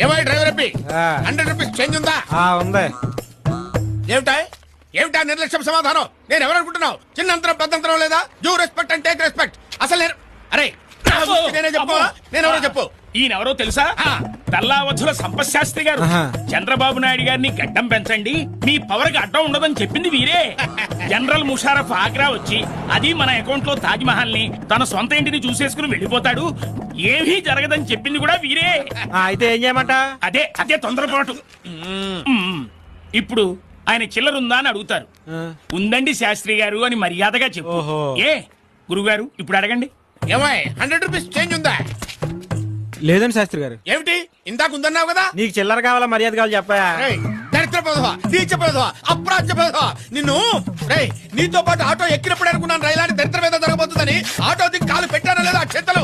ఏమై డ్రైవర్ అప్పి 100 rupees change ఉందా? ఉంది. ఏమిటా నిర్లక్ష్యం సమాధానం? నేను ఎవరనుకుంటున్నావు? చిన్నంతరం పెద్దంతరం లేదా? Due respect and take respect. అసలు అరే నేనే చెప్పుకోవాలా? నేనెవరో చెప్పు. ఈయనెవరో తెలుసా? తల్లావధుల సంపశాస్త్రి గారు. చంద్రబాబు నాయుడు గారిని గడ్డం పెంచండి, మీ పవర్ కి అడ్డం ఉండదని చెప్పింది వీరే. జనరల్ ముషారఫ్ ఆగ్రా వచ్చి అది మన అకౌంట్ లో తాజ్ మహల్ ని తన సొంత ఇంటిని చూసేసుకుని వెళ్ళిపోతాడు. ఏమీ జరగదని చెప్పింది కూడా వీరే. అయితే ఏం చేయమంట? అదే అదే తొందరపాటు. ఇప్పుడు ఆయన చిల్లరుందా అని అడుగుతారు. ఉందండి శాస్త్రి గారు అని మర్యాదగా చెప్పు. ఏ గురుగారు ఇప్పుడు అడగండి. ఏమై 100 రూపీస్ చేంజ్ ఉందా? లేదండి శాస్త్రి గారు. ఏమిటి ఇందాక ఉందన్నావు కదా? నీకు చిల్లర కావాలా మర్యాద కావాలి చెప్పా? దరిద్ర పదవా, నీచ పదవా, అప్రాచ్య పదవా నిన్ను. నీతో పాటు ఆటో ఎక్కినప్పుడు అనుకున్నాను రైలాంటి దరిద్రం ఏదో జరగబోతుందని. ఆటో దిక్కు కాలు పెట్టానో లేదో ఆ చెత్తలు.